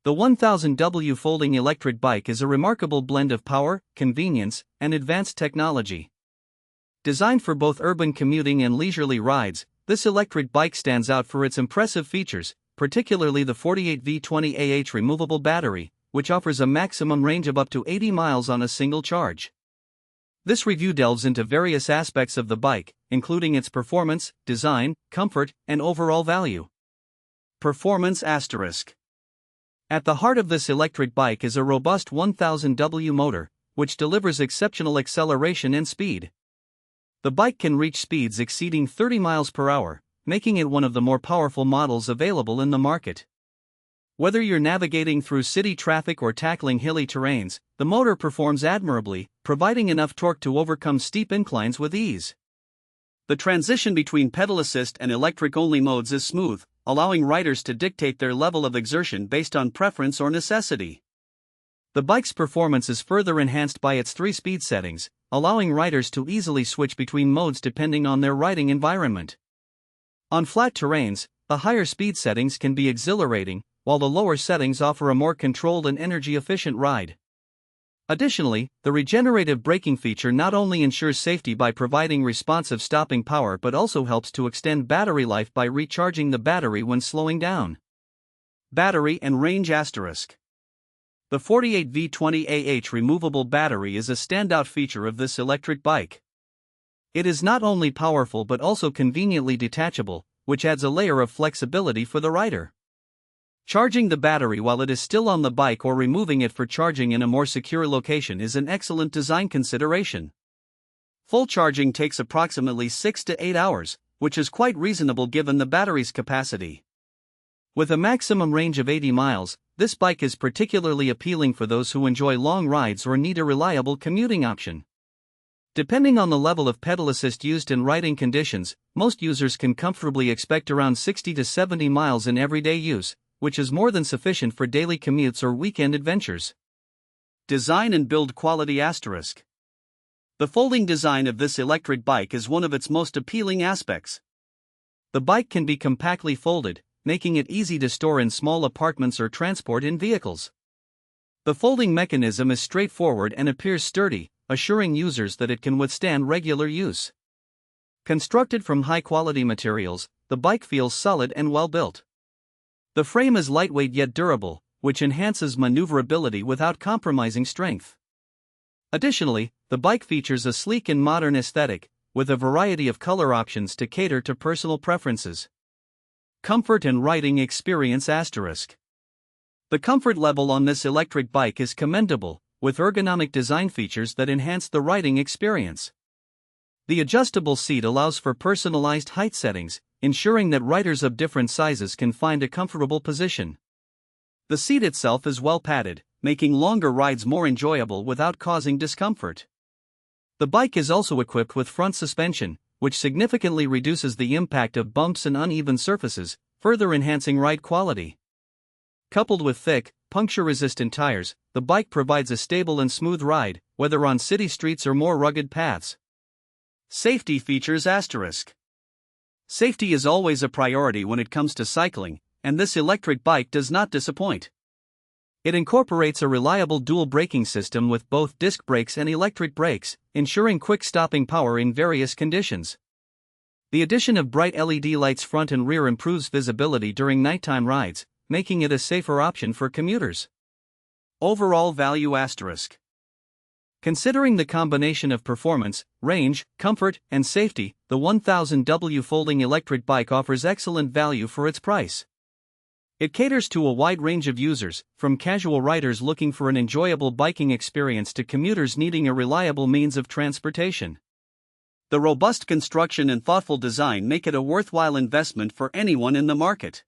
The 1000W folding electric bike is a remarkable blend of power, convenience, and advanced technology. Designed for both urban commuting and leisurely rides, this electric bike stands out for its impressive features, particularly the 48V 20AH removable battery, which offers a maximum range of up to 80 miles on a single charge. This review delves into various aspects of the bike, including its performance, design, comfort, and overall value. Performance asterisk. At the heart of this electric bike is a robust 1000W motor, which delivers exceptional acceleration and speed. The bike can reach speeds exceeding 30 miles per hour, making it one of the more powerful models available in the market. Whether you're navigating through city traffic or tackling hilly terrains, the motor performs admirably, providing enough torque to overcome steep inclines with ease. The transition between pedal assist and electric-only modes is smooth, allowing riders to dictate their level of exertion based on preference or necessity. The bike's performance is further enhanced by its 3 speed settings, allowing riders to easily switch between modes depending on their riding environment. On flat terrains, the higher speed settings can be exhilarating, while the lower settings offer a more controlled and energy-efficient ride. Additionally, the regenerative braking feature not only ensures safety by providing responsive stopping power but also helps to extend battery life by recharging the battery when slowing down. Battery and range asterisk. The 48V 20AH removable battery is a standout feature of this electric bike. It is not only powerful but also conveniently detachable, which adds a layer of flexibility for the rider. Charging the battery while it is still on the bike or removing it for charging in a more secure location is an excellent design consideration. Full charging takes approximately 6 to 8 hours, which is quite reasonable given the battery's capacity. With a maximum range of 80 miles, this bike is particularly appealing for those who enjoy long rides or need a reliable commuting option. Depending on the level of pedal assist used in riding conditions, most users can comfortably expect around 60 to 70 miles in everyday use, which is more than sufficient for daily commutes or weekend adventures. Design and build quality asterisk. The folding design of this electric bike is one of its most appealing aspects. The bike can be compactly folded, making it easy to store in small apartments or transport in vehicles. The folding mechanism is straightforward and appears sturdy, assuring users that it can withstand regular use. Constructed from high-quality materials, the bike feels solid and well-built. The frame is lightweight yet durable, which enhances maneuverability without compromising strength. Additionally, the bike features a sleek and modern aesthetic, with a variety of color options to cater to personal preferences. Comfort and riding experience asterisk. The comfort level on this electric bike is commendable, with ergonomic design features that enhance the riding experience. The adjustable seat allows for personalized height settings, ensuring that riders of different sizes can find a comfortable position. The seat itself is well padded, making longer rides more enjoyable without causing discomfort. The bike is also equipped with front suspension, which significantly reduces the impact of bumps and uneven surfaces, further enhancing ride quality. Coupled with thick, puncture-resistant tires, the bike provides a stable and smooth ride, whether on city streets or more rugged paths. Safety features asterisk. Safety is always a priority when it comes to cycling, and this electric bike does not disappoint. It incorporates a reliable dual braking system with both disc brakes and electric brakes, ensuring quick stopping power in various conditions. The addition of bright LED lights front and rear improves visibility during nighttime rides, making it a safer option for commuters. Overall value asterisk. Considering the combination of performance, range, comfort, and safety, the 1000W folding electric bike offers excellent value for its price. It caters to a wide range of users, from casual riders looking for an enjoyable biking experience to commuters needing a reliable means of transportation. The robust construction and thoughtful design make it a worthwhile investment for anyone in the market.